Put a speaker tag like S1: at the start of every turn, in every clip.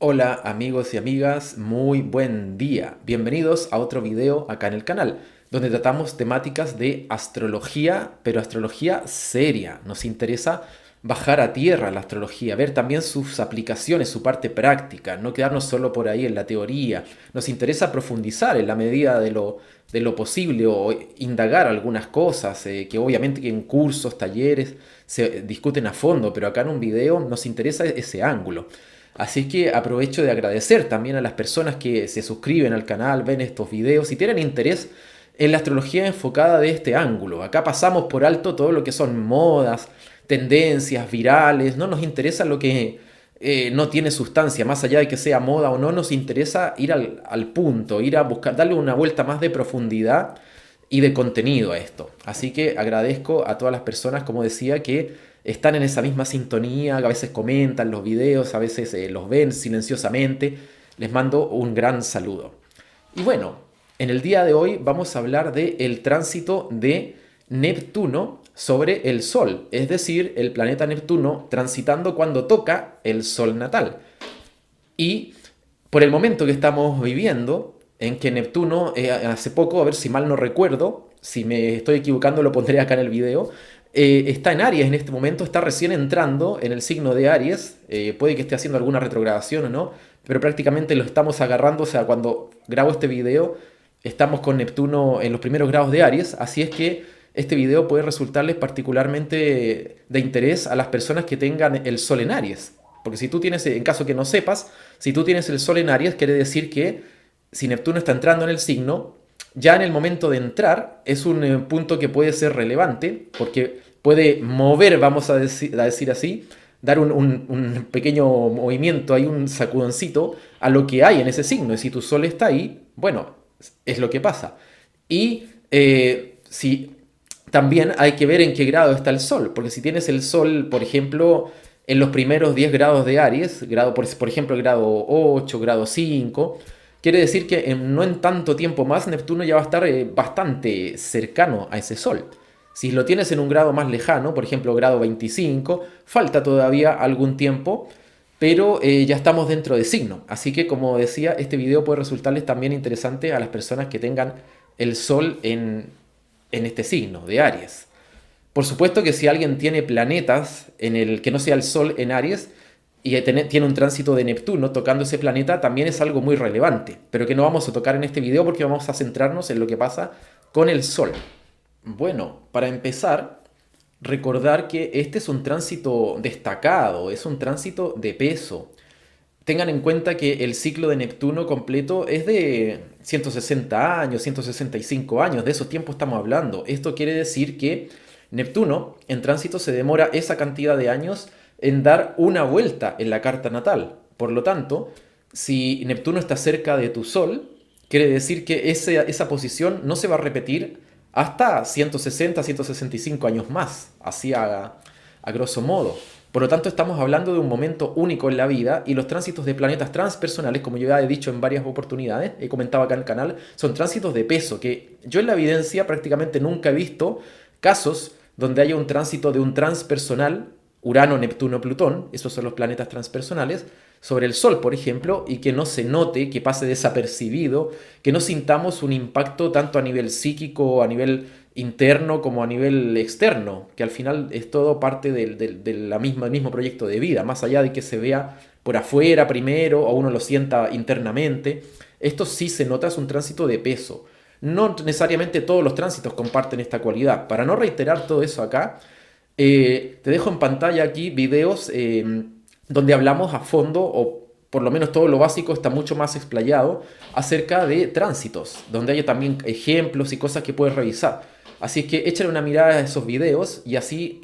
S1: Hola amigos y amigas, muy buen día. Bienvenidos a otro video acá en el canal, donde tratamos temáticas de astrología, pero astrología seria. Nos interesa bajar a tierra la astrología, ver también sus aplicaciones, su parte práctica, no quedarnos solo por ahí en la teoría. Nos interesa profundizar en la medida de lo posible o indagar algunas cosas que obviamente que en cursos, talleres se discuten a fondo, pero acá en un video nos interesa ese ángulo. Así que aprovecho de agradecer también a las personas que se suscriben al canal, ven estos videos y tienen interés en la astrología enfocada de este ángulo. Acá pasamos por alto todo lo que son modas, tendencias, virales, no nos interesa lo que no tiene sustancia, más allá de que sea moda o no, nos interesa ir al punto, ir a buscar, darle una vuelta más de profundidad y de contenido a esto. Así que agradezco a todas las personas, como decía, que están en esa misma sintonía, que a veces comentan los videos, a veces los ven silenciosamente. Les mando un gran saludo. Y bueno, en el día de hoy vamos a hablar del tránsito de Neptuno sobre el Sol, es decir, el planeta Neptuno transitando cuando toca el Sol natal. Y por el momento que estamos viviendo, en que Neptuno, hace poco, a ver si mal no recuerdo, si me estoy equivocando lo pondré acá en el video, está en Aries en este momento, está recién entrando en el signo de Aries, puede que esté haciendo alguna retrogradación o no, pero prácticamente lo estamos agarrando, o sea, cuando grabo este video, estamos con Neptuno en los primeros grados de Aries, así es que este video puede resultarles particularmente de interés a las personas que tengan el Sol en Aries. Porque si tú tienes, en caso que no sepas, si tú tienes el Sol en Aries, quiere decir que si Neptuno está entrando en el signo, ya en el momento de entrar es un punto que puede ser relevante, porque puede mover, vamos a decir así, dar un pequeño movimiento, hay un sacudoncito a lo que hay en ese signo. Y si tu Sol está ahí, bueno, es lo que pasa. Y si también hay que ver en qué grado está el Sol, porque si tienes el Sol, por ejemplo, en los primeros 10 grados de Aries, por ejemplo el grado 8, grado 5, quiere decir que no en tanto tiempo más Neptuno ya va a estar bastante cercano a ese Sol. Si lo tienes en un grado más lejano, por ejemplo grado 25, falta todavía algún tiempo, pero ya estamos dentro de signo. Así que como decía, este video puede resultarles también interesante a las personas que tengan el Sol en este signo de Aries. Por supuesto que si alguien tiene planetas en el que no sea el Sol en Aries y tiene un tránsito de Neptuno tocando ese planeta, también es algo muy relevante, pero que no vamos a tocar en este video porque vamos a centrarnos en lo que pasa con el Sol. Bueno, para empezar, recordar que este es un tránsito destacado, es un tránsito de peso. Tengan en cuenta que el ciclo de Neptuno completo es de 160 años, 165 años, de esos tiempos estamos hablando. Esto quiere decir que Neptuno en tránsito se demora esa cantidad de años en dar una vuelta en la carta natal. Por lo tanto, si Neptuno está cerca de tu Sol, quiere decir que esa posición no se va a repetir hasta 160, 165 años más, así a grosso modo. Por lo tanto, estamos hablando de un momento único en la vida y los tránsitos de planetas transpersonales, como yo ya he dicho en varias oportunidades, he comentado acá en el canal, son tránsitos de peso, que yo en la evidencia prácticamente nunca he visto casos donde haya un tránsito de un transpersonal, Urano, Neptuno, Plutón, esos son los planetas transpersonales, sobre el Sol, por ejemplo, y que no se note, que pase desapercibido, que no sintamos un impacto tanto a nivel psíquico, a nivel interno como a nivel externo, que al final es todo parte del mismo proyecto de vida, más allá de que se vea por afuera primero o uno lo sienta internamente. Esto sí se nota, es un tránsito de peso. No necesariamente todos los tránsitos comparten esta cualidad. Para no reiterar todo eso acá, te dejo en pantalla aquí videos donde hablamos a fondo, o por lo menos todo lo básico está mucho más explayado, acerca de tránsitos, donde hay también ejemplos y cosas que puedes revisar. Así es que échale una mirada a esos videos y así,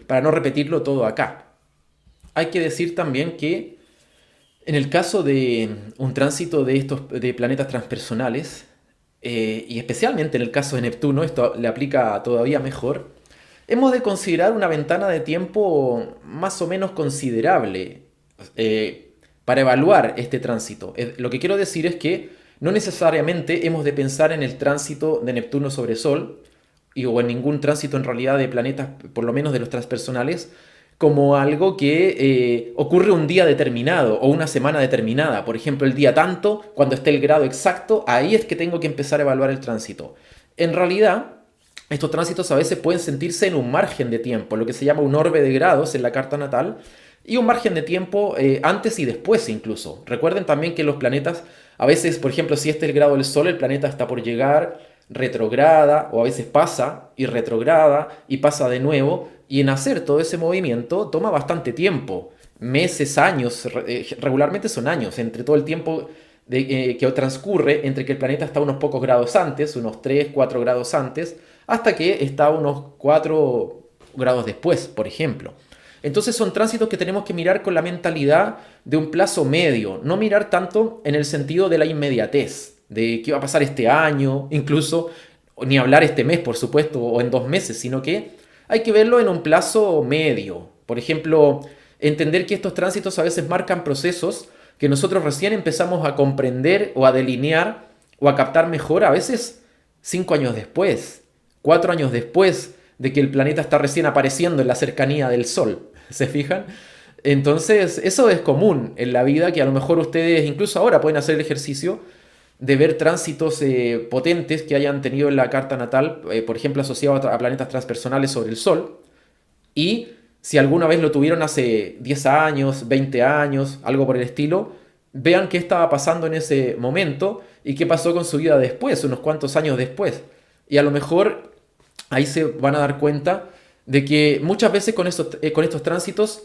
S1: para no repetirlo todo acá. Hay que decir también que en el caso de un tránsito de estos de planetas transpersonales, y especialmente en el caso de Neptuno, esto le aplica todavía mejor, hemos de considerar una ventana de tiempo más o menos considerable para evaluar este tránsito. Lo que quiero decir es que no necesariamente hemos de pensar en el tránsito de Neptuno sobre Sol, o en ningún tránsito en realidad de planetas, por lo menos de los transpersonales, como algo que ocurre un día determinado o una semana determinada. Por ejemplo, el día tanto, cuando esté el grado exacto, ahí es que tengo que empezar a evaluar el tránsito. En realidad, estos tránsitos a veces pueden sentirse en un margen de tiempo, lo que se llama un orbe de grados en la carta natal, y un margen de tiempo antes y después incluso. Recuerden también que los planetas, a veces, por ejemplo, si este es el grado del Sol, el planeta está por llegar, retrograda, o a veces pasa y retrograda y pasa de nuevo, y en hacer todo ese movimiento toma bastante tiempo, meses, años, regularmente son años, entre todo el tiempo que transcurre entre que el planeta está unos pocos grados antes, unos 3 4 grados antes, hasta que está unos 4 grados después, por ejemplo. Entonces son tránsitos que tenemos que mirar con la mentalidad de un plazo medio, no mirar tanto en el sentido de la inmediatez, de qué va a pasar este año, incluso, ni hablar este mes, por supuesto, o en 2 meses, sino que hay que verlo en un plazo medio. Por ejemplo, entender que estos tránsitos a veces marcan procesos que nosotros recién empezamos a comprender o a delinear o a captar mejor, a veces 5 años después, 4 años después de que el planeta está recién apareciendo en la cercanía del Sol. ¿Se fijan? Entonces, eso es común en la vida, que a lo mejor ustedes incluso ahora pueden hacer el ejercicio de ver tránsitos potentes que hayan tenido en la carta natal, por ejemplo, asociados a planetas transpersonales sobre el Sol, y si alguna vez lo tuvieron hace 10 años, 20 años, algo por el estilo, vean qué estaba pasando en ese momento y qué pasó con su vida después, unos cuantos años después. Y a lo mejor ahí se van a dar cuenta de que muchas veces con estos tránsitos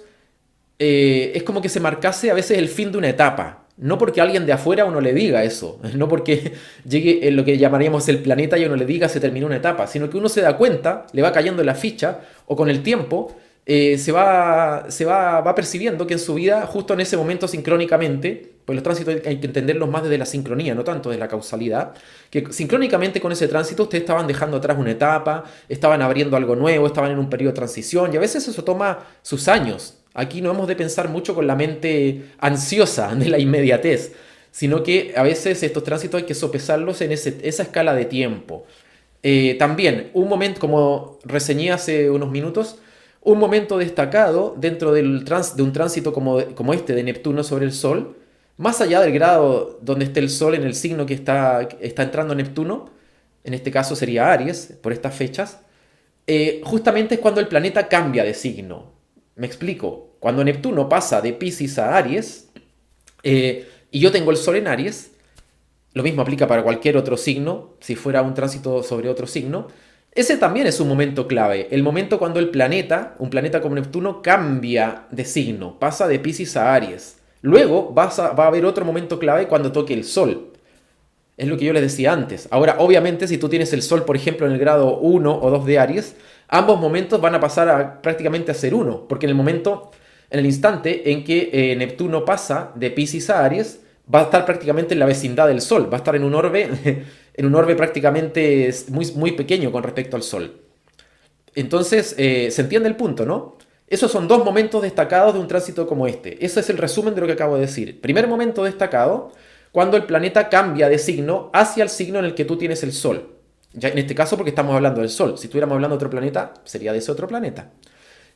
S1: es como que se marcase a veces el fin de una etapa. No porque alguien de afuera uno le diga eso, no porque llegue en lo que llamaríamos el planeta y uno le diga se terminó una etapa, sino que uno se da cuenta, le va cayendo la ficha o con el tiempo va percibiendo que en su vida, justo en ese momento sincrónicamente, pues los tránsitos hay que entenderlos más desde la sincronía, no tanto desde la causalidad, que sincrónicamente con ese tránsito ustedes estaban dejando atrás una etapa, estaban abriendo algo nuevo, estaban en un periodo de transición y a veces eso toma sus años. Aquí no hemos de pensar mucho con la mente ansiosa de la inmediatez, sino que a veces estos tránsitos hay que sopesarlos en esa escala de tiempo. También, un momento, como reseñé hace unos minutos, un momento destacado dentro de un tránsito como este de Neptuno sobre el Sol, más allá del grado donde esté el Sol en el signo que está entrando Neptuno, en este caso sería Aries, por estas fechas, justamente es cuando el planeta cambia de signo. Me explico. Cuando Neptuno pasa de Piscis a Aries, y yo tengo el Sol en Aries, lo mismo aplica para cualquier otro signo, si fuera un tránsito sobre otro signo, ese también es un momento clave. El momento cuando el planeta, un planeta como Neptuno, cambia de signo, pasa de Piscis a Aries. Luego va a haber otro momento clave cuando toque el Sol. Es lo que yo les decía antes. Ahora, obviamente, si tú tienes el Sol, por ejemplo, en el grado 1 o 2 de Aries, ambos momentos van a pasar prácticamente a ser uno, porque en el instante en que Neptuno pasa de Piscis a Aries, va a estar prácticamente en la vecindad del Sol, va a estar en un orbe, en un orbe prácticamente muy, muy pequeño con respecto al Sol. Entonces, se entiende el punto, ¿no? Esos son dos momentos destacados de un tránsito como este. Ese es el resumen de lo que acabo de decir. Primer momento destacado, cuando el planeta cambia de signo hacia el signo en el que tú tienes el Sol. Ya en este caso porque estamos hablando del Sol. Si estuviéramos hablando de otro planeta, sería de ese otro planeta.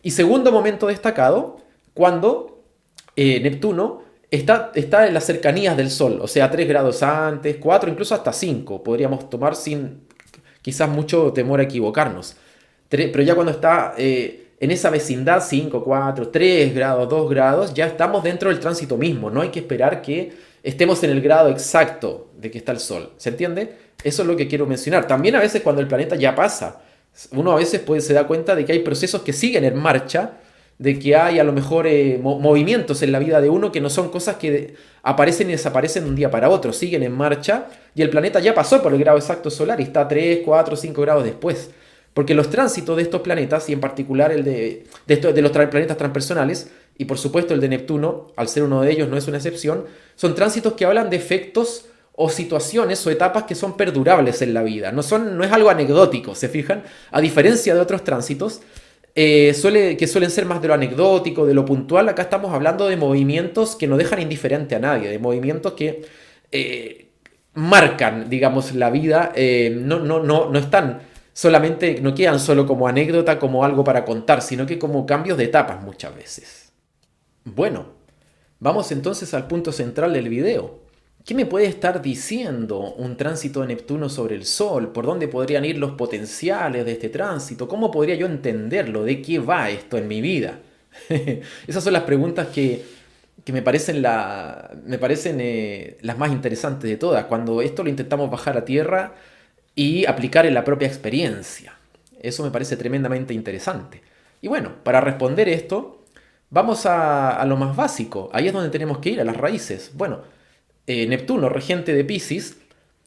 S1: Y segundo momento destacado, cuando Neptuno está en las cercanías del Sol, o sea, 3 grados antes, 4, incluso hasta 5, podríamos tomar sin quizás mucho temor a equivocarnos. Pero ya cuando está en esa vecindad, 5, 4, 3 grados, 2 grados, ya estamos dentro del tránsito mismo, no hay que esperar que estemos en el grado exacto de que está el Sol, ¿se entiende? Eso es lo que quiero mencionar. También a veces cuando el planeta ya pasa, uno a veces se da cuenta de que hay procesos que siguen en marcha, de que hay a lo mejor movimientos en la vida de uno que no son cosas que aparecen y desaparecen de un día para otro, siguen en marcha y el planeta ya pasó por el grado exacto solar y está 3, 4, 5 grados después. Porque los tránsitos de estos planetas, y en particular el de los planetas transpersonales, y por supuesto el de Neptuno, al ser uno de ellos no es una excepción, son tránsitos que hablan de efectos o situaciones o etapas que son perdurables en la vida. No es algo anecdótico, ¿se fijan? A diferencia de otros tránsitos, que suelen ser más de lo anecdótico, de lo puntual, acá estamos hablando de movimientos que no dejan indiferente a nadie, de movimientos que marcan, digamos, la vida, no están solamente, no quedan solo como anécdota, como algo para contar, sino que como cambios de etapas muchas veces. Bueno, vamos entonces al punto central del video. ¿Qué me puede estar diciendo un tránsito de Neptuno sobre el Sol? ¿Por dónde podrían ir los potenciales de este tránsito? ¿Cómo podría yo entenderlo? ¿De qué va esto en mi vida? Esas son las preguntas que me parecen las más interesantes de todas, cuando esto lo intentamos bajar a tierra y aplicar en la propia experiencia. Eso me parece tremendamente interesante. Y bueno, para responder esto, vamos a lo más básico. Ahí es donde tenemos que ir, a las raíces. Bueno, Neptuno, regente de Piscis,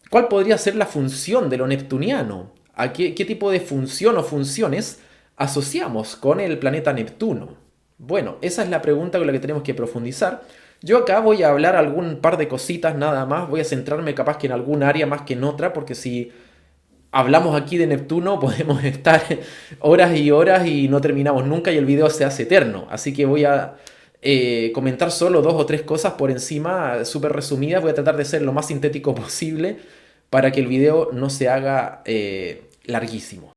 S1: ¿cuál podría ser la función de lo neptuniano? ¿A qué tipo de función o funciones asociamos con el planeta Neptuno? Bueno, esa es la pregunta con la que tenemos que profundizar. Yo acá voy a hablar algún par de cositas nada más, voy a centrarme capaz que en algún área más que en otra, porque si hablamos aquí de Neptuno podemos estar horas y horas y no terminamos nunca y el video se hace eterno. Así que voy a comentar solo dos o tres cosas por encima, súper resumidas. Voy a tratar de ser lo más sintético posible para que el video no se haga larguísimo.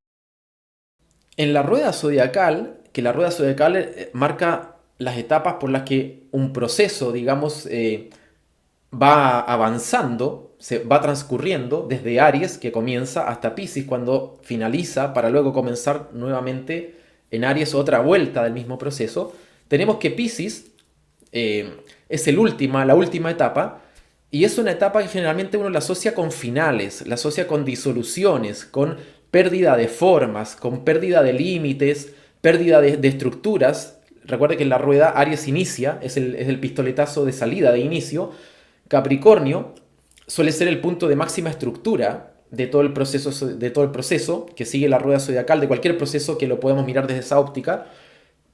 S1: En la rueda zodiacal, que la rueda zodiacal marca las etapas por las que un proceso, digamos, va avanzando, se va transcurriendo desde Aries, que comienza, hasta Piscis, cuando finaliza, para luego comenzar nuevamente en Aries otra vuelta del mismo proceso. Tenemos que Piscis es la última etapa, y es una etapa que generalmente uno la asocia con finales, la asocia con disoluciones, con pérdida de formas, con pérdida de límites, pérdida de estructuras. Recuerde que en la rueda Aries inicia, es el pistoletazo de salida, de inicio. Capricornio suele ser el punto de máxima estructura de todo el proceso que sigue la rueda zodiacal, de cualquier proceso que lo podemos mirar desde esa óptica.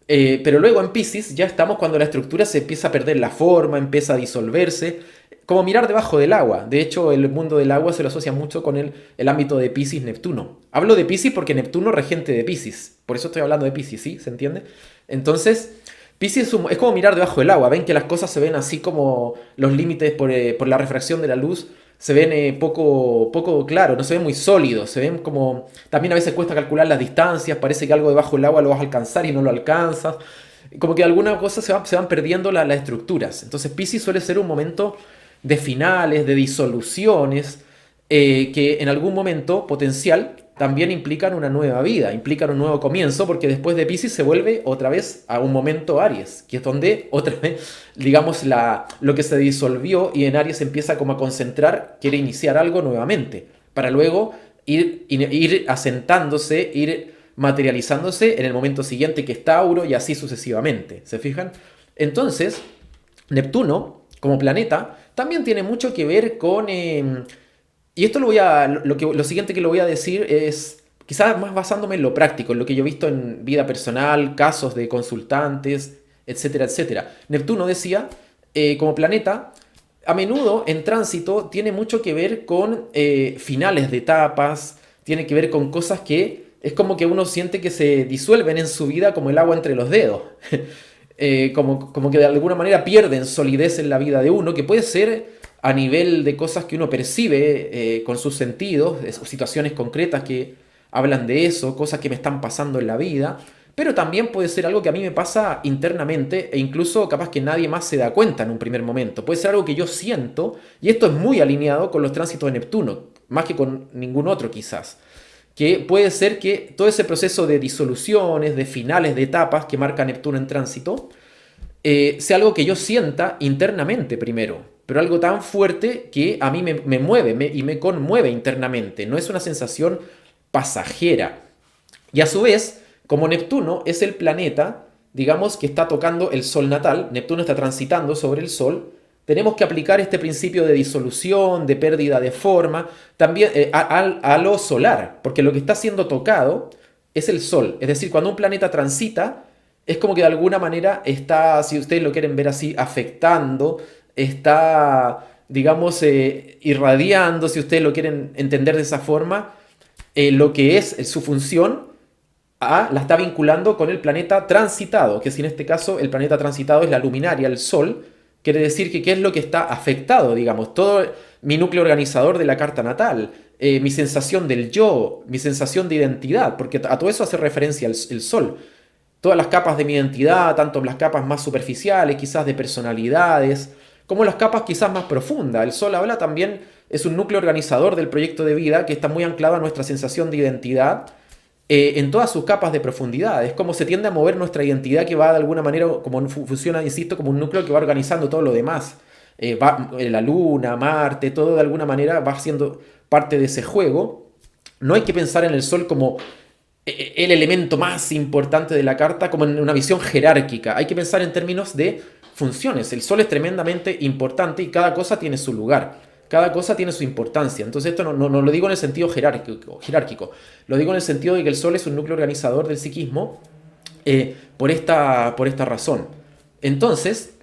S1: Pero luego en Piscis ya estamos cuando la estructura se empieza a perder la forma, empieza a disolverse, como mirar debajo del agua. De hecho, el mundo del agua se lo asocia mucho con el ámbito de Piscis-Neptuno. Hablo de Piscis porque Neptuno es regente de Piscis, por eso estoy hablando de Piscis, ¿sí? ¿Se entiende? Entonces, Piscis es como mirar debajo del agua. Ven que las cosas se ven así como los límites por la refracción de la luz se ven poco claro, no se ven muy sólidos, se ven como... También a veces cuesta calcular las distancias, parece que algo debajo del agua lo vas a alcanzar y no lo alcanzas. Como que algunas cosas se van perdiendo las estructuras. Entonces Piscis suele ser un momento de finales, de disoluciones, que en algún momento potencial también implican una nueva vida, implican un nuevo comienzo, porque después de Piscis se vuelve otra vez a un momento Aries, que es donde otra vez, digamos, lo que se disolvió y en Aries empieza como a concentrar, quiere iniciar algo nuevamente, para luego ir asentándose, ir materializándose en el momento siguiente que es Tauro y así sucesivamente. ¿Se fijan? Entonces, Neptuno, como planeta, también tiene mucho que ver con... y esto lo siguiente que lo voy a decir es quizás más basándome en lo práctico, en lo que yo he visto en vida personal, casos de consultantes, etcétera, etcétera. Neptuno decía, como planeta, a menudo en tránsito tiene mucho que ver con finales de etapas, tiene que ver con cosas que es como que uno siente que se disuelven en su vida como el agua entre los dedos. Como que de alguna manera pierden solidez en la vida de uno, que puede ser a nivel de cosas que uno percibe con sus sentidos, situaciones concretas que hablan de eso, cosas que me están pasando en la vida, pero también puede ser algo que a mí me pasa internamente e incluso capaz que nadie más se da cuenta en un primer momento. Puede ser algo que yo siento y esto es muy alineado con los tránsitos de Neptuno, más que con ningún otro quizás. Que puede ser que todo ese proceso de disoluciones, de finales de etapas que marca Neptuno en tránsito, sea algo que yo sienta internamente primero, pero algo tan fuerte que a mí me mueve y me conmueve internamente. No es una sensación pasajera. Y a su vez, como Neptuno es el planeta, digamos, que está tocando el Sol natal, Neptuno está transitando sobre el Sol, tenemos que aplicar este principio de disolución, de pérdida de forma, también a lo solar, porque lo que está siendo tocado es el Sol. Es decir, cuando un planeta transita, es como que de alguna manera está, si ustedes lo quieren ver así, afectando, está, digamos, irradiando, si ustedes lo quieren entender de esa forma, lo que es su función la está vinculando con el planeta transitado, que si en este caso el planeta transitado es la luminaria, el Sol, quiere decir que qué es lo que está afectado, digamos, todo mi núcleo organizador de la carta natal, mi sensación del yo, mi sensación de identidad, porque a todo eso hace referencia el Sol. Todas las capas de mi identidad, tanto las capas más superficiales, quizás de personalidades, como las capas quizás más profundas. El Sol habla también, es un núcleo organizador del proyecto de vida que está muy anclado a nuestra sensación de identidad en todas sus capas de profundidad. Es como se tiende a mover nuestra identidad que va de alguna manera, como funciona, insisto, como un núcleo que va organizando todo lo demás. La Luna, Marte, todo de alguna manera va siendo parte de ese juego. No hay que pensar en el Sol como el elemento más importante de la carta, como en una visión jerárquica. Hay que pensar en términos de funciones. El Sol es tremendamente importante y cada cosa tiene su lugar. Cada cosa tiene su importancia. Entonces esto no lo digo en el sentido jerárquico. Lo digo en el sentido de que el Sol es un núcleo organizador del psiquismo por esta razón. Entonces,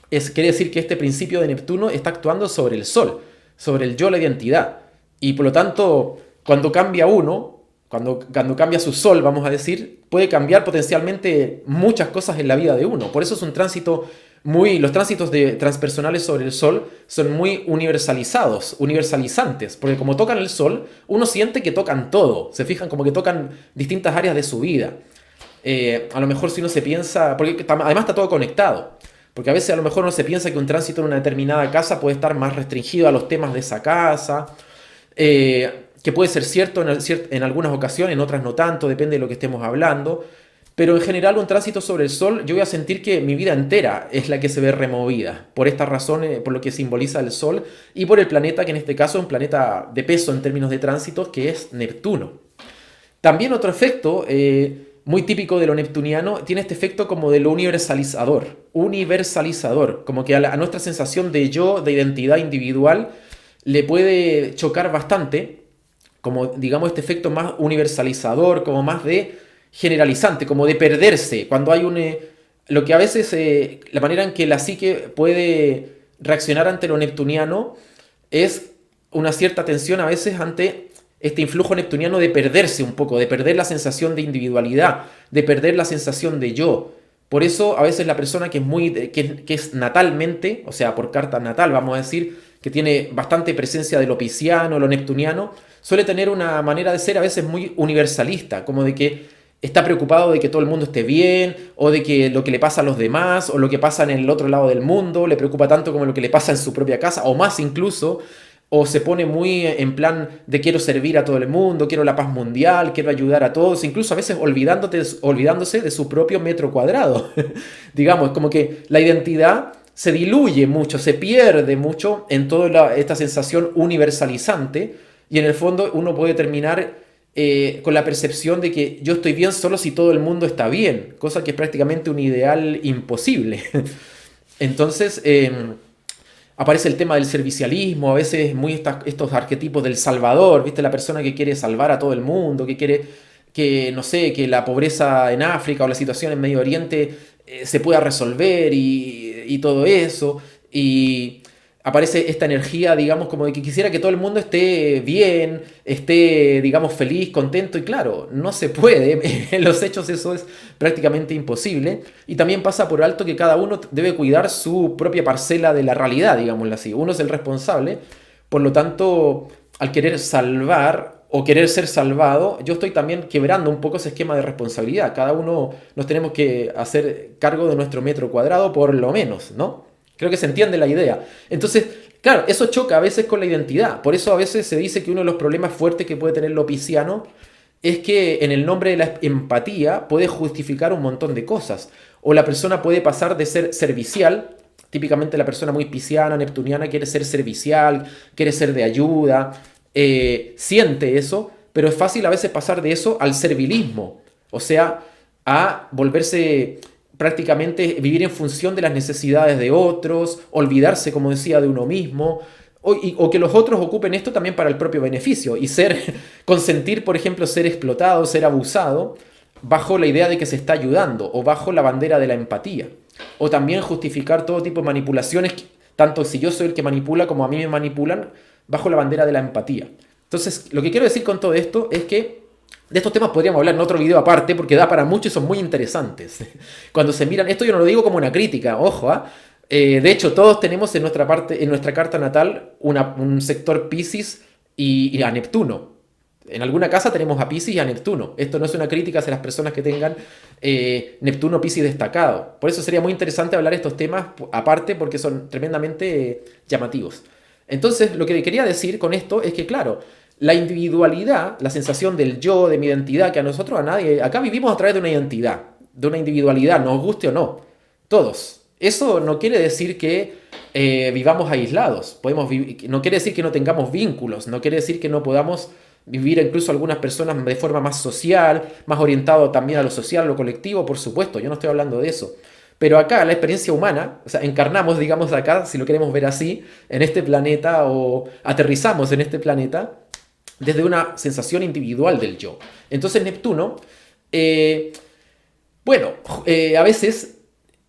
S1: quiere decir que este principio de Neptuno está actuando sobre el Sol, sobre el yo, la identidad. Y por lo tanto, cuando cambia uno, cuando cambia su Sol, vamos a decir, puede cambiar potencialmente muchas cosas en la vida de uno. Por eso es un tránsito los tránsitos transpersonales sobre el Sol son muy universalizantes, porque como tocan el Sol, uno siente que tocan todo, se fijan como que tocan distintas áreas de su vida. A lo mejor si uno se piensa, porque además está todo conectado, porque a veces a lo mejor uno se piensa que un tránsito en una determinada casa puede estar más restringido a los temas de esa casa, que puede ser cierto en algunas ocasiones, en otras no tanto, depende de lo que estemos hablando. Pero en general un tránsito sobre el Sol, yo voy a sentir que mi vida entera es la que se ve removida. Por esta razón, por lo que simboliza el Sol y por el planeta, que en este caso es un planeta de peso en términos de tránsitos, que es Neptuno. También otro efecto muy típico de lo neptuniano tiene este efecto como de lo universalizador. Universalizador, como que a nuestra sensación de yo, de identidad individual, le puede chocar bastante, como digamos este efecto más universalizador, como más de generalizante, como de perderse, cuando hay lo que a veces, la manera en que la psique puede reaccionar ante lo neptuniano es una cierta tensión a veces ante este influjo neptuniano de perderse un poco, de perder la sensación de individualidad, de perder la sensación de yo. Por eso a veces la persona que es natalmente, o sea, por carta natal, vamos a decir, que tiene bastante presencia de lo pisciano, lo neptuniano, suele tener una manera de ser a veces muy universalista, como de que está preocupado de que todo el mundo esté bien, o de que lo que le pasa a los demás, o lo que pasa en el otro lado del mundo, le preocupa tanto como lo que le pasa en su propia casa, o más incluso, o se pone muy en plan de quiero servir a todo el mundo, quiero la paz mundial, quiero ayudar a todos, incluso a veces olvidándose de su propio metro cuadrado. Digamos, como que la identidad se diluye mucho, se pierde mucho en toda esta sensación universalizante, y en el fondo uno puede terminar con la percepción de que yo estoy bien solo si todo el mundo está bien, cosa que es prácticamente un ideal imposible. Entonces aparece el tema del servicialismo, a veces muy estos arquetipos del salvador, ¿viste? La persona que quiere salvar a todo el mundo, que quiere que, no sé, que la pobreza en África o la situación en Medio Oriente se pueda resolver y todo eso. Y aparece esta energía, digamos, como de que quisiera que todo el mundo esté bien, esté, digamos, feliz, contento, y claro, no se puede, en los hechos eso es prácticamente imposible, y también pasa por alto que cada uno debe cuidar su propia parcela de la realidad, digámoslo así, uno es el responsable, por lo tanto, al querer salvar o querer ser salvado, yo estoy también quebrando un poco ese esquema de responsabilidad, cada uno nos tenemos que hacer cargo de nuestro metro cuadrado por lo menos, ¿no? Creo que se entiende la idea. Entonces, claro, eso choca a veces con la identidad. Por eso a veces se dice que uno de los problemas fuertes que puede tener lo pisciano es que en el nombre de la empatía puede justificar un montón de cosas. O la persona puede pasar de ser servicial, típicamente la persona muy pisciana, neptuniana, quiere ser servicial, quiere ser de ayuda, siente eso, pero es fácil a veces pasar de eso al servilismo. O sea, a volverse prácticamente vivir en función de las necesidades de otros, olvidarse, como decía, de uno mismo, o que los otros ocupen esto también para el propio beneficio, y consentir, por ejemplo, ser explotado, ser abusado, bajo la idea de que se está ayudando, o bajo la bandera de la empatía, o también justificar todo tipo de manipulaciones, tanto si yo soy el que manipula como a mí me manipulan, bajo la bandera de la empatía. Entonces, lo que quiero decir con todo esto es que de estos temas podríamos hablar en otro video aparte porque da para mucho y son muy interesantes. Cuando se miran, esto yo no lo digo como una crítica, ojo, de hecho todos tenemos en nuestra carta natal un sector Piscis y a Neptuno. En alguna casa tenemos a Piscis y a Neptuno. Esto no es una crítica hacia las personas que tengan Neptuno Piscis destacado. Por eso sería muy interesante hablar estos temas aparte porque son tremendamente llamativos. Entonces, lo que quería decir con esto es que, claro, la individualidad, la sensación del yo, de mi identidad, que a nosotros, a nadie, acá vivimos a través de una identidad, de una individualidad, nos guste o no, todos. Eso no quiere decir que vivamos aislados, no quiere decir que no tengamos vínculos, no quiere decir que no podamos vivir incluso algunas personas de forma más social, más orientado también a lo social, a lo colectivo, por supuesto, yo no estoy hablando de eso. Pero acá la experiencia humana, o sea, encarnamos, digamos, acá, si lo queremos ver así, en este planeta o aterrizamos en este planeta desde una sensación individual del yo. Entonces Neptuno, eh, bueno, a veces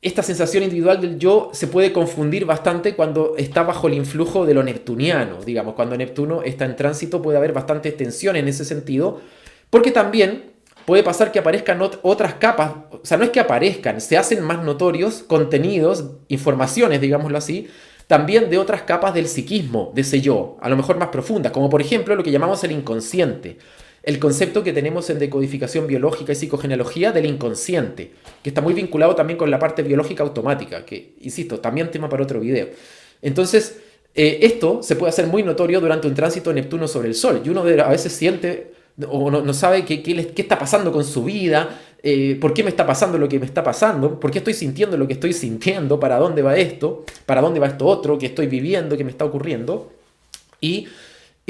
S1: esta sensación individual del yo se puede confundir bastante cuando está bajo el influjo de lo neptuniano, digamos, cuando Neptuno está en tránsito puede haber bastante tensión en ese sentido, porque también puede pasar que aparezcan otras capas, o sea, no es que aparezcan, se hacen más notorios contenidos, informaciones, digámoslo así, también de otras capas del psiquismo, de ese yo, a lo mejor más profundas, como por ejemplo lo que llamamos el inconsciente, el concepto que tenemos en decodificación biológica y psicogenealogía del inconsciente, que está muy vinculado también con la parte biológica automática, que, insisto, también tema para otro video. Entonces, esto se puede hacer muy notorio durante un tránsito de Neptuno sobre el Sol, y uno a veces siente o no sabe qué está pasando con su vida, por qué me está pasando lo que me está pasando, por qué estoy sintiendo lo que estoy sintiendo, para dónde va esto, para dónde va esto otro que estoy viviendo, que me está ocurriendo. Y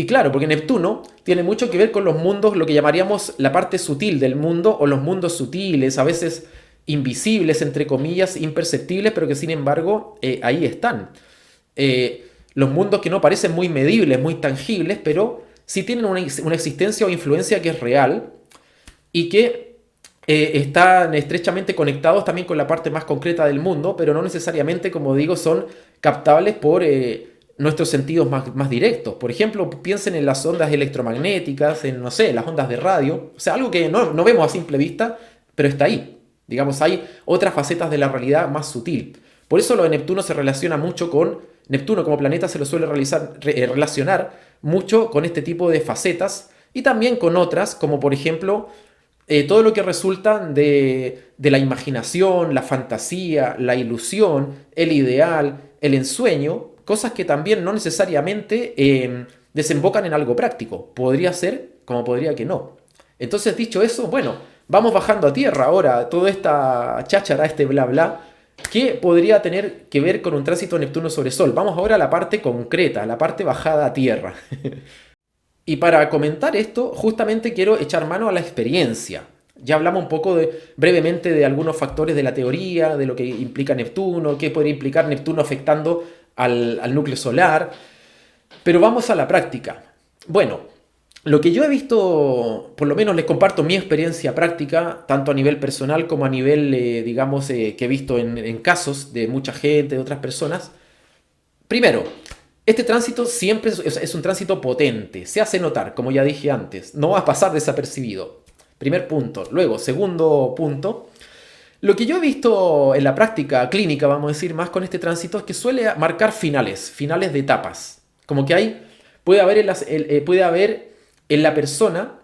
S1: claro, porque Neptuno tiene mucho que ver con los mundos, lo que llamaríamos la parte sutil del mundo o los mundos sutiles, a veces invisibles, entre comillas, imperceptibles, pero que sin embargo ahí están. Los mundos que no parecen muy medibles, muy tangibles, pero sí tienen una existencia o influencia que es real y que están estrechamente conectados también con la parte más concreta del mundo, pero no necesariamente, como digo, son captables por nuestros sentidos más directos. Por ejemplo, piensen en las ondas electromagnéticas, en, no sé, las ondas de radio, o sea, algo que no vemos a simple vista, pero está ahí. Digamos, hay otras facetas de la realidad más sutil. Por eso lo de Neptuno se relaciona mucho con Neptuno como planeta, se lo suele relacionar mucho con este tipo de facetas y también con otras, como por ejemplo todo lo que resulta de la imaginación, la fantasía, la ilusión, el ideal, el ensueño, cosas que también no necesariamente desembocan en algo práctico. Podría ser como podría que no. Entonces, dicho eso, bueno, vamos bajando a tierra ahora, toda esta cháchara, este bla bla, que podría tener que ver con un tránsito Neptuno sobre Sol. Vamos ahora a la parte concreta, a la parte bajada a tierra. Y para comentar esto, justamente quiero echar mano a la experiencia. Ya hablamos un poco brevemente de algunos factores de la teoría, de lo que implica Neptuno, qué podría implicar Neptuno afectando al núcleo solar. Pero vamos a la práctica. Bueno, lo que yo he visto, por lo menos les comparto mi experiencia práctica, tanto a nivel personal como a nivel, digamos, que he visto en casos de mucha gente, de otras personas. Primero, este tránsito siempre es un tránsito potente, se hace notar, como ya dije antes, no va a pasar desapercibido. Primer punto. Luego, segundo punto, lo que yo he visto en la práctica clínica, vamos a decir, más con este tránsito, es que suele marcar finales de etapas. Como que puede haber en la persona,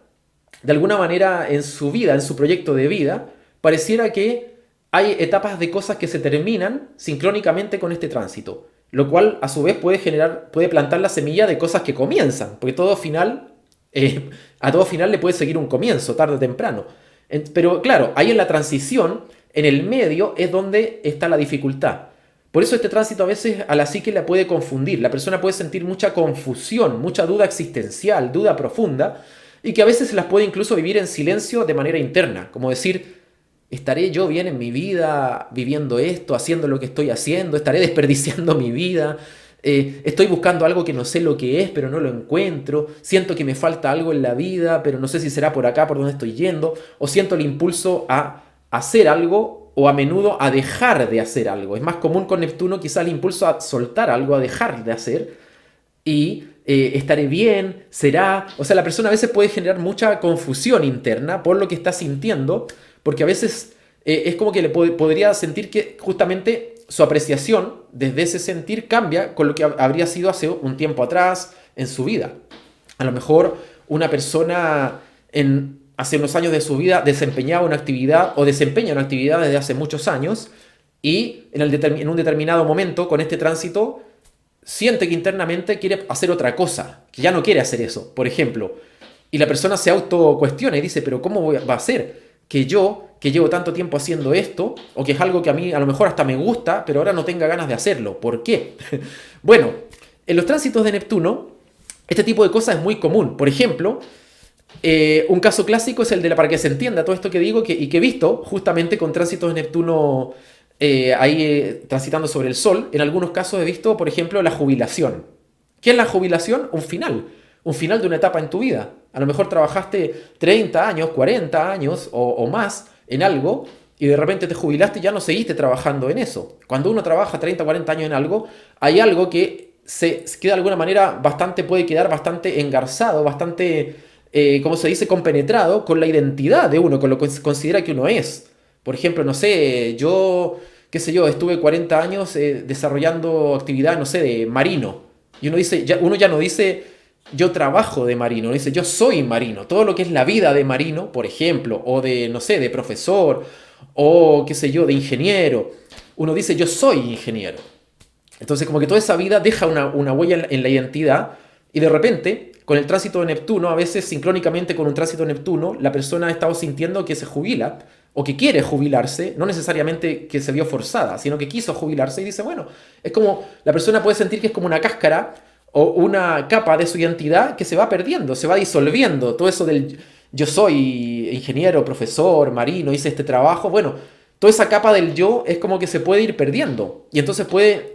S1: de alguna manera en su vida, en su proyecto de vida, pareciera que hay etapas de cosas que se terminan sincrónicamente con este tránsito. Lo cual a su vez puede plantar la semilla de cosas que comienzan, porque a todo final le puede seguir un comienzo, tarde o temprano. Pero claro, ahí en la transición, en el medio, es donde está la dificultad. Por eso este tránsito a veces a la psique la puede confundir. La persona puede sentir mucha confusión, mucha duda existencial, duda profunda, y que a veces se las puede incluso vivir en silencio de manera interna. Como decir, ¿estaré yo bien en mi vida viviendo esto, haciendo lo que estoy haciendo? ¿Estaré desperdiciando mi vida? Estoy buscando algo que no sé lo que es, pero no lo encuentro. Siento que me falta algo en la vida, pero no sé si será por acá, por donde estoy yendo. O siento el impulso a hacer algo o a menudo a dejar de hacer algo. Es más común con Neptuno quizá el impulso a soltar algo, a dejar de hacer. Y estaré bien, será. O sea, la persona a veces puede generar mucha confusión interna por lo que está sintiendo, porque a veces es como que podría sentir que justamente su apreciación desde ese sentir cambia con lo que habría sido hace un tiempo atrás en su vida. A lo mejor una persona hace unos años de su vida desempeñaba una actividad o desempeña una actividad desde hace muchos años y en un determinado momento con este tránsito siente que internamente quiere hacer otra cosa, que ya no quiere hacer eso, por ejemplo. Y la persona se autocuestiona y dice, pero ¿cómo va a ser que yo, que llevo tanto tiempo haciendo esto, o que es algo que a mí a lo mejor hasta me gusta, pero ahora no tenga ganas de hacerlo? ¿Por qué? Bueno, en los tránsitos de Neptuno, este tipo de cosas es muy común. Por ejemplo, un caso clásico es el de para que se entienda todo esto que digo y que he visto justamente con tránsitos de Neptuno transitando sobre el Sol. En algunos casos he visto, por ejemplo, la jubilación. ¿Qué es la jubilación? Un final de una etapa en tu vida. A lo mejor trabajaste 30 años, 40 años o más en algo y de repente te jubilaste y ya no seguiste trabajando en eso. Cuando uno trabaja 30 o 40 años en algo, hay algo que se queda de alguna manera puede quedar bastante engarzado, bastante, ¿cómo se dice?, compenetrado con la identidad de uno, con lo que se considera que uno es. Por ejemplo, no sé, qué sé yo, estuve 40 años desarrollando actividad, no sé, de marino. Y uno ya no dice yo trabajo de marino, uno dice yo soy marino. Todo lo que es la vida de marino, por ejemplo, o de, no sé, de profesor, o qué sé yo, de ingeniero. Uno dice yo soy ingeniero. Entonces como que toda esa vida deja una huella en la identidad y de repente, con el tránsito de Neptuno, a veces sincrónicamente con un tránsito de Neptuno, la persona ha estado sintiendo que se jubila o que quiere jubilarse, no necesariamente que se vio forzada, sino que quiso jubilarse y dice, bueno, es como, la persona puede sentir que es como una cáscara o una capa de su identidad que se va perdiendo, se va disolviendo. Todo eso del yo soy ingeniero, profesor, marino, hice este trabajo, bueno, toda esa capa del yo es como que se puede ir perdiendo. Y entonces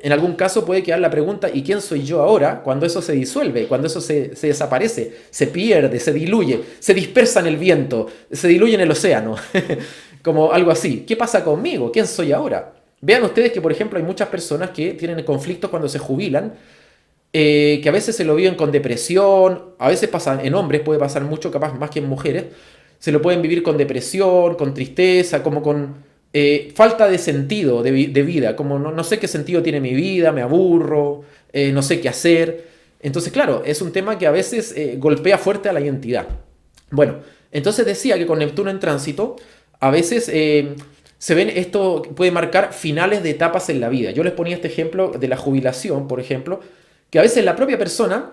S1: en algún caso puede quedar la pregunta, ¿y quién soy yo ahora? Cuando eso se disuelve, cuando eso se desaparece, se pierde, se diluye, se dispersa en el viento, se diluye en el océano. Como algo así. ¿Qué pasa conmigo? ¿Quién soy ahora? Vean ustedes que, por ejemplo, hay muchas personas que tienen conflictos cuando se jubilan, que a veces se lo viven con depresión, a veces pasa en hombres, puede pasar mucho, capaz más que en mujeres, se lo pueden vivir con depresión, con tristeza, como con falta de sentido de vida, como no sé qué sentido tiene mi vida, me aburro, no sé qué hacer. Entonces, claro, es un tema que a veces golpea fuerte a la identidad. Bueno, entonces decía que con Neptuno en tránsito, a veces se ven, esto puede marcar finales de etapas en la vida. Yo les ponía este ejemplo de la jubilación, por ejemplo, que a veces la propia persona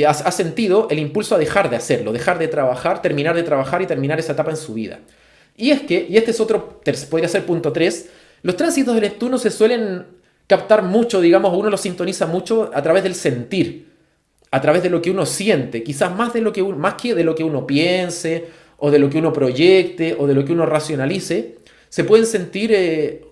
S1: ha sentido el impulso a dejar de hacerlo, dejar de trabajar, terminar de trabajar y terminar esa etapa en su vida. Y este es otro, podría ser punto 3, los tránsitos de Neptuno se suelen captar mucho, digamos, uno los sintoniza mucho a través del sentir, a través de lo que uno siente, quizás más más que de lo que uno piense, o de lo que uno proyecte, o de lo que uno racionalice, se pueden sentir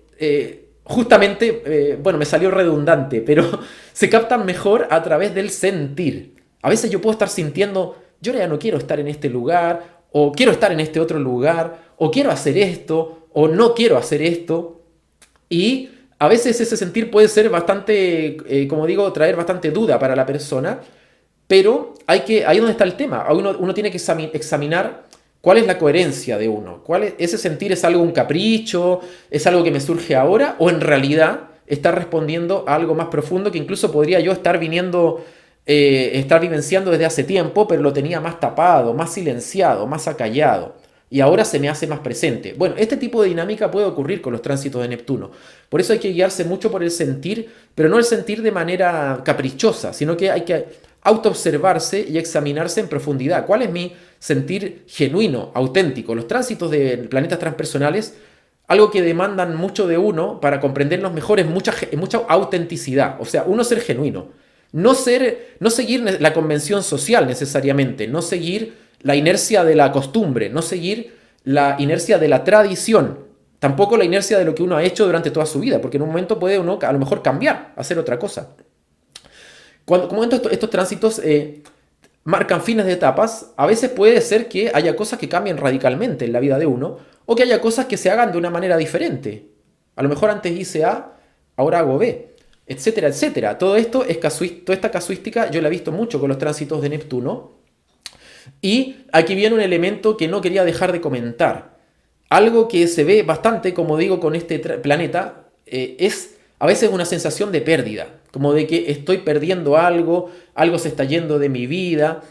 S1: justamente, bueno, me salió redundante, pero se captan mejor a través del sentir. A veces yo puedo estar sintiendo, yo ya no quiero estar en este lugar, o quiero estar en este otro lugar, o quiero hacer esto, o no quiero hacer esto, y a veces ese sentir puede ser bastante, como digo, traer bastante duda para la persona, pero ahí es donde está el tema. Uno tiene que examinar cuál es la coherencia de uno. ¿Ese sentir es algo, un capricho? ¿Es algo que me surge ahora? ¿O en realidad está respondiendo a algo más profundo que incluso podría yo estar vivenciando desde hace tiempo, pero lo tenía más tapado, más silenciado, más acallado? Y ahora se me hace más presente. Bueno, este tipo de dinámica puede ocurrir con los tránsitos de Neptuno. Por eso hay que guiarse mucho por el sentir, pero no el sentir de manera caprichosa, sino que hay que autoobservarse y examinarse en profundidad. ¿Cuál es mi sentir genuino, auténtico? Los tránsitos de planetas transpersonales, algo que demandan mucho de uno para comprenderlos mejor es mucha autenticidad. O sea, uno ser genuino. No seguir la convención social necesariamente, no seguir la inercia de la costumbre, no seguir la inercia de la tradición, tampoco la inercia de lo que uno ha hecho durante toda su vida, porque en un momento puede uno a lo mejor cambiar, hacer otra cosa. Como estos tránsitos marcan fines de etapas, a veces puede ser que haya cosas que cambien radicalmente en la vida de uno, o que haya cosas que se hagan de una manera diferente. A lo mejor antes hice A, ahora hago B, etcétera, etcétera. Todo esto toda esta casuística yo la he visto mucho con los tránsitos de Neptuno. Y aquí viene un elemento que no quería dejar de comentar. Algo que se ve bastante, como digo, con este planeta, es a veces una sensación de pérdida, como de que estoy perdiendo algo se está yendo de mi vida.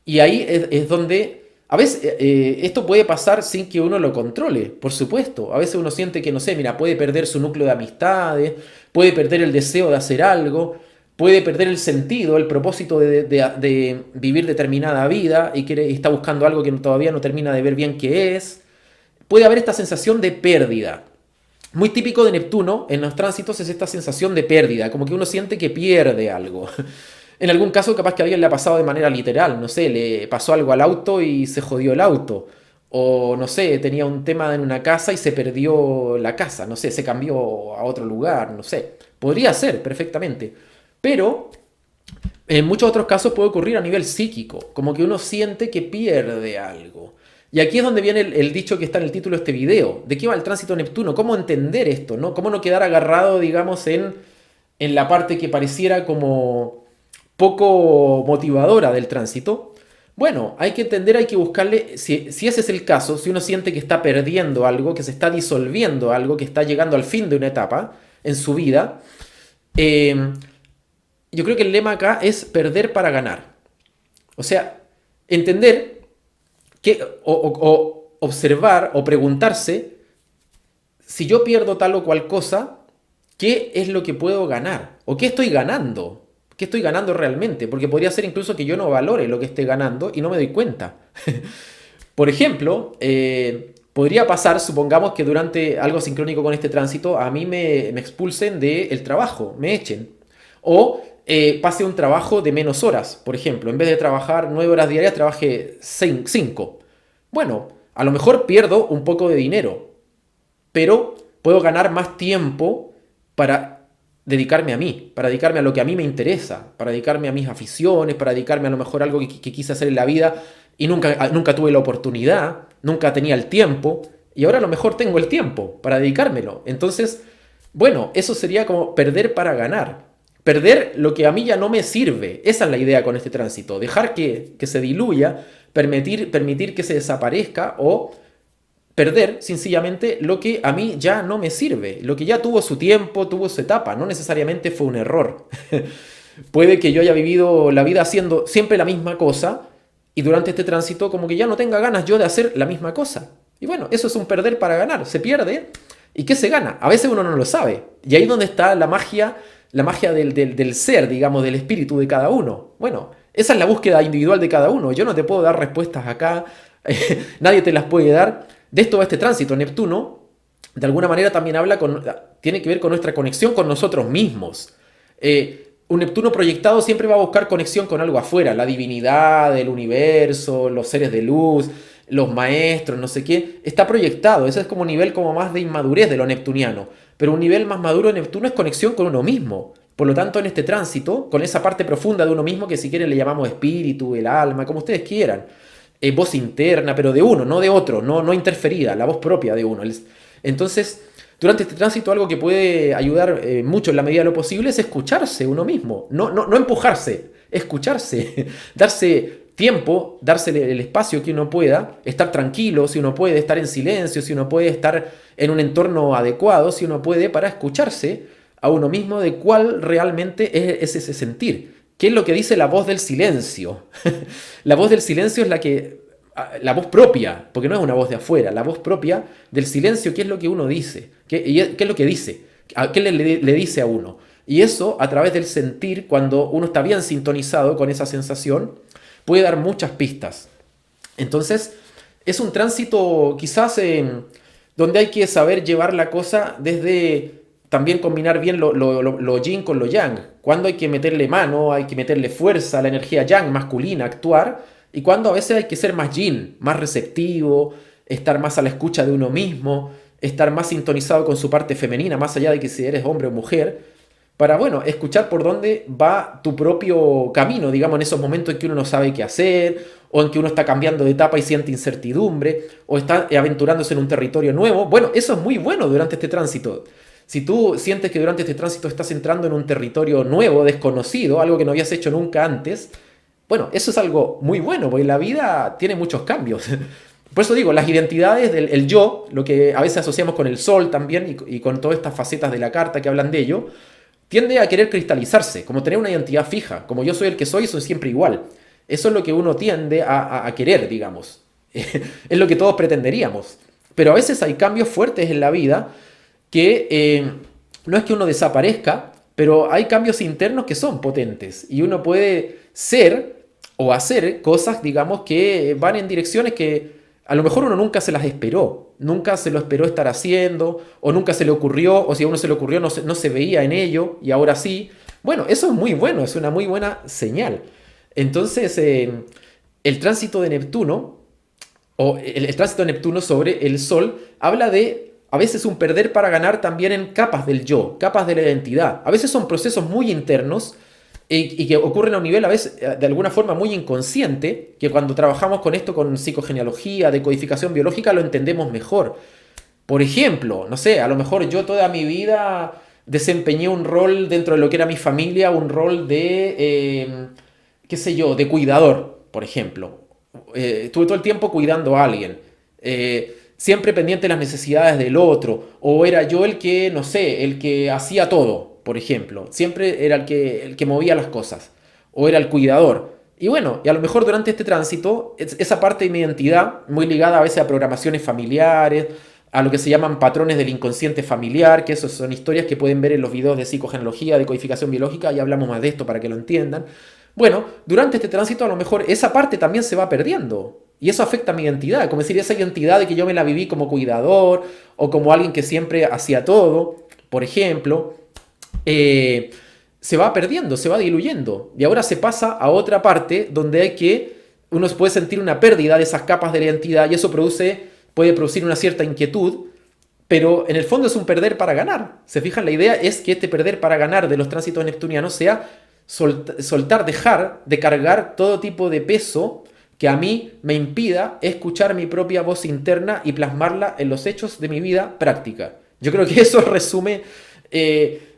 S1: Y ahí es donde, a veces, esto puede pasar sin que uno lo controle, por supuesto. A veces uno siente que, no sé, mira, puede perder su núcleo de amistades, puede perder el deseo de hacer algo, puede perder el sentido, el propósito de vivir determinada vida y está buscando algo que todavía no termina de ver bien qué es. Puede haber esta sensación de pérdida. Muy típico de Neptuno en los tránsitos es esta sensación de pérdida, como que uno siente que pierde algo. En algún caso capaz que a alguien le ha pasado de manera literal, no sé, le pasó algo al auto y se jodió el auto. O no sé, tenía un tema en una casa y se perdió la casa, no sé, se cambió a otro lugar, no sé. Podría ser perfectamente. Pero en muchos otros casos puede ocurrir a nivel psíquico, como que uno siente que pierde algo. Y aquí es donde viene el dicho que está en el título de este video. ¿De qué va el tránsito Neptuno? ¿Cómo entender esto? ¿No? ¿Cómo no quedar agarrado, digamos, en la parte que pareciera como poco motivadora del tránsito? Bueno, hay que entender, hay que buscarle, si ese es el caso, si uno siente que está perdiendo algo, que se está disolviendo algo, que está llegando al fin de una etapa en su vida, eh, yo creo que el lema acá es perder para ganar. O sea, entender que, o observar o preguntarse si yo pierdo tal o cual cosa, ¿qué es lo que puedo ganar? ¿O qué estoy ganando? ¿Qué estoy ganando realmente? Porque podría ser incluso que yo no valore lo que esté ganando y no me doy cuenta. Por ejemplo, podría pasar, supongamos que durante algo sincrónico con este tránsito, a mí me expulsen del trabajo, me echen. O pase un trabajo de menos horas, por ejemplo. En vez de trabajar 9 horas diarias, trabaje 5. Bueno, a lo mejor pierdo un poco de dinero, pero puedo ganar más tiempo para dedicarme a mí, para dedicarme a lo que a mí me interesa, para dedicarme a mis aficiones, para dedicarme a lo mejor a algo que quise hacer en la vida y nunca tuve la oportunidad, nunca tenía el tiempo, y ahora a lo mejor tengo el tiempo para dedicármelo. Entonces, bueno, eso sería como perder para ganar. Perder lo que a mí ya no me sirve. Esa es la idea con este tránsito. Dejar que se diluya, permitir que se desaparezca o perder sencillamente lo que a mí ya no me sirve, lo que ya tuvo su tiempo, tuvo su etapa, no necesariamente fue un error. Puede que yo haya vivido la vida haciendo siempre la misma cosa y durante este tránsito como que ya no tenga ganas yo de hacer la misma cosa. Y bueno, eso es un perder para ganar, se pierde y ¿qué se gana? A veces uno no lo sabe. Y ahí es donde está la magia del ser, digamos, del espíritu de cada uno. Bueno, esa es la búsqueda individual de cada uno. Yo no te puedo dar respuestas acá, nadie te las puede dar. De esto va este tránsito. Neptuno, de alguna manera, también tiene que ver con nuestra conexión con nosotros mismos. Un Neptuno proyectado siempre va a buscar conexión con algo afuera, la divinidad, el universo, los seres de luz, los maestros, no sé qué. Está proyectado. Ese es como un nivel como más de inmadurez de lo neptuniano. Pero un nivel más maduro de Neptuno es conexión con uno mismo. Por lo tanto, en este tránsito, con esa parte profunda de uno mismo que si quieren le llamamos espíritu, el alma, como ustedes quieran, voz interna, pero de uno, no de otro, no interferida, la voz propia de uno. Entonces, durante este tránsito algo que puede ayudar mucho en la medida de lo posible es escucharse uno mismo, no empujarse, escucharse, darse tiempo, darse el espacio que uno pueda, estar tranquilo si uno puede, estar en silencio, si uno puede estar en un entorno adecuado, si uno puede, para escucharse a uno mismo de cuál realmente es ese sentir. ¿Qué es lo que dice la voz del silencio? La voz del silencio es la voz propia, porque no es una voz de afuera, la voz propia del silencio, ¿qué es lo que uno dice? ¿Qué es lo que dice? ¿Qué le dice a uno? Y eso, a través del sentir, cuando uno está bien sintonizado con esa sensación, puede dar muchas pistas. Entonces, es un tránsito quizás donde hay que saber llevar la cosa desde también combinar bien lo yin con lo yang. Cuando hay que meterle mano, hay que meterle fuerza, la energía yang masculina, actuar. Y cuando a veces hay que ser más yin, más receptivo, estar más a la escucha de uno mismo, estar más sintonizado con su parte femenina, más allá de que si eres hombre o mujer, para, bueno, escuchar por dónde va tu propio camino, digamos, en esos momentos en que uno no sabe qué hacer, o en que uno está cambiando de etapa y siente incertidumbre, o está aventurándose en un territorio nuevo. Bueno, eso es muy bueno durante este tránsito. Si tú sientes que durante este tránsito estás entrando en un territorio nuevo, desconocido, algo que no habías hecho nunca antes, bueno, eso es algo muy bueno, porque la vida tiene muchos cambios. Por eso digo, las identidades del yo, lo que a veces asociamos con el sol también y con todas estas facetas de la carta que hablan de ello, tiende a querer cristalizarse, como tener una identidad fija, como yo soy el que soy siempre igual. Eso es lo que uno tiende a querer, digamos. Es lo que todos pretenderíamos. Pero a veces hay cambios fuertes en la vida que no es que uno desaparezca, pero hay cambios internos que son potentes y uno puede ser o hacer cosas, digamos, que van en direcciones que a lo mejor uno nunca se las esperó, nunca se lo esperó estar haciendo, o nunca se le ocurrió, o si a uno se le ocurrió no se veía en ello, y ahora sí. Bueno, eso es muy bueno, es una muy buena señal. Entonces, el tránsito de Neptuno, o el tránsito de Neptuno sobre el Sol, habla de a veces un perder para ganar también en capas del yo, capas de la identidad. A veces son procesos muy internos y que ocurren a un nivel a veces de alguna forma muy inconsciente, que cuando trabajamos con esto, con psicogenealogía, decodificación biológica, lo entendemos mejor. Por ejemplo, no sé, a lo mejor yo toda mi vida desempeñé un rol dentro de lo que era mi familia, un rol de, qué sé yo, de cuidador, por ejemplo. Estuve todo el tiempo cuidando a alguien. Siempre pendiente de las necesidades del otro. O era yo el que, no sé, el que hacía todo, por ejemplo. Siempre era el que movía las cosas. O era el cuidador. Y bueno, y a lo mejor durante este tránsito, esa parte de mi identidad, muy ligada a veces a programaciones familiares, a lo que se llaman patrones del inconsciente familiar, que esos son historias que pueden ver en los videos de psicogenealogía, de codificación biológica, y hablamos más de esto para que lo entiendan. Bueno, durante este tránsito a lo mejor esa parte también se va perdiendo. Y eso afecta a mi identidad, como decir, esa identidad de que yo me la viví como cuidador o como alguien que siempre hacía todo, por ejemplo, se va perdiendo, se va diluyendo. Y ahora se pasa a otra parte donde uno puede sentir una pérdida de esas capas de la identidad y eso puede producir una cierta inquietud, pero en el fondo es un perder para ganar. ¿Se fijan? La idea es que este perder para ganar de los tránsitos neptunianos sea soltar, dejar de cargar todo tipo de peso que a mí me impida escuchar mi propia voz interna y plasmarla en los hechos de mi vida práctica. Yo creo que eso resume,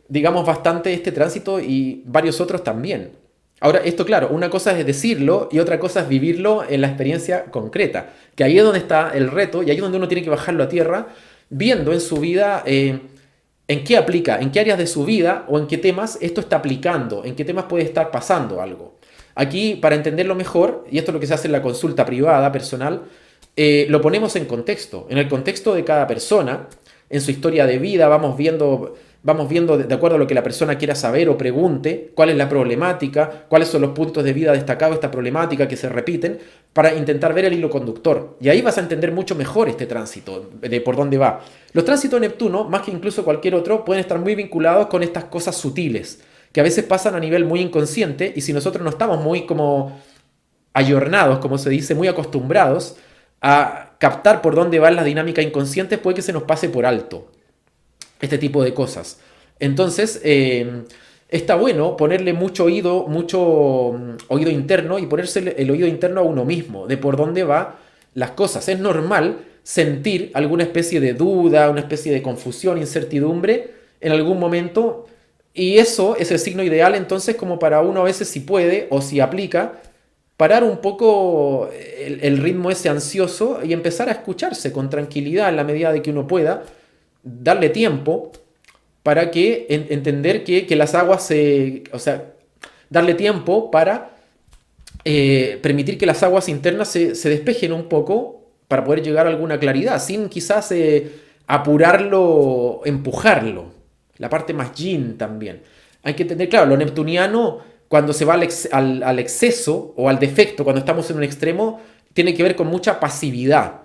S1: digamos, bastante este tránsito y varios otros también. Ahora, esto claro, una cosa es decirlo y otra cosa es vivirlo en la experiencia concreta, que ahí es donde está el reto y ahí es donde uno tiene que bajarlo a tierra, viendo en su vida en qué aplica, en qué áreas de su vida o en qué temas esto está aplicando, en qué temas puede estar pasando algo. Aquí, para entenderlo mejor, y esto es lo que se hace en la consulta privada, personal, lo ponemos en contexto, en el contexto de cada persona, en su historia de vida, vamos viendo de acuerdo a lo que la persona quiera saber o pregunte, cuál es la problemática, cuáles son los puntos de vida destacados de esta problemática que se repiten, para intentar ver el hilo conductor. Y ahí vas a entender mucho mejor este tránsito, de por dónde va. Los tránsitos de Neptuno, más que incluso cualquier otro, pueden estar muy vinculados con estas cosas sutiles, que a veces pasan a nivel muy inconsciente, y si nosotros no estamos muy como ayornados, como se dice, muy acostumbrados a captar por dónde van las dinámicas inconscientes, puede que se nos pase por alto este tipo de cosas. Entonces, está bueno ponerle mucho oído interno y ponerse el oído interno a uno mismo, de por dónde van las cosas. Es normal sentir alguna especie de duda, una especie de confusión, incertidumbre en algún momento, y eso es el signo ideal entonces como para uno a veces, si puede o si aplica, parar un poco el ritmo ese ansioso y empezar a escucharse con tranquilidad en la medida de que uno pueda, darle tiempo para entender que las aguas o sea, darle tiempo para permitir que las aguas internas se despejen un poco para poder llegar a alguna claridad, sin quizás apurarlo, empujarlo. La parte más yin también. Hay que entender, claro, lo neptuniano, cuando se va al exceso o al defecto, cuando estamos en un extremo, tiene que ver con mucha pasividad.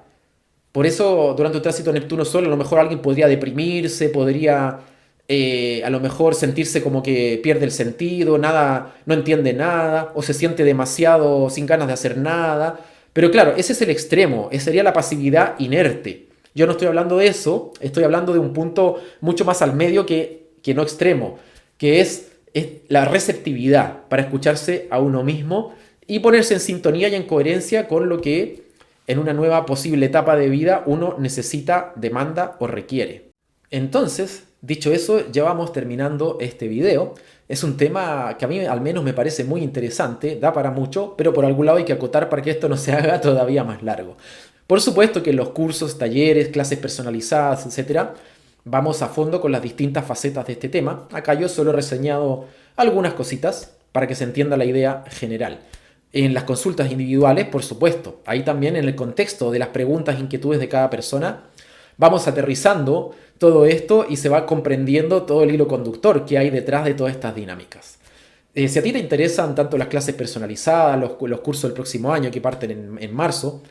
S1: Por eso, durante un tránsito Neptuno-Sol, a lo mejor alguien podría deprimirse, podría a lo mejor sentirse como que pierde el sentido, nada, no entiende nada, o se siente demasiado sin ganas de hacer nada. Pero claro, ese es el extremo, esa sería la pasividad inerte. Yo no estoy hablando de eso, estoy hablando de un punto mucho más al medio que no extremo, que es la receptividad para escucharse a uno mismo y ponerse en sintonía y en coherencia con lo que en una nueva posible etapa de vida uno necesita, demanda o requiere. Entonces, dicho eso, ya vamos terminando este video. Es un tema que a mí al menos me parece muy interesante, da para mucho, pero por algún lado hay que acotar para que esto no se haga todavía más largo. Por supuesto que en los cursos, talleres, clases personalizadas, etc., vamos a fondo con las distintas facetas de este tema. Acá yo solo he reseñado algunas cositas para que se entienda la idea general. En las consultas individuales, por supuesto, ahí también en el contexto de las preguntas e inquietudes de cada persona, vamos aterrizando todo esto y se va comprendiendo todo el hilo conductor que hay detrás de todas estas dinámicas. Si a ti te interesan tanto las clases personalizadas, los cursos del próximo año que parten en marzo,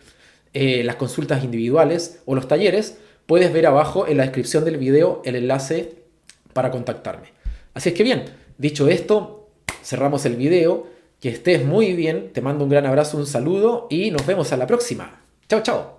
S1: las consultas individuales o los talleres, puedes ver abajo en la descripción del video el enlace para contactarme. Así es que bien, dicho esto, cerramos el video. Que estés muy bien, te mando un gran abrazo, un saludo y nos vemos a la próxima. Chao, chao.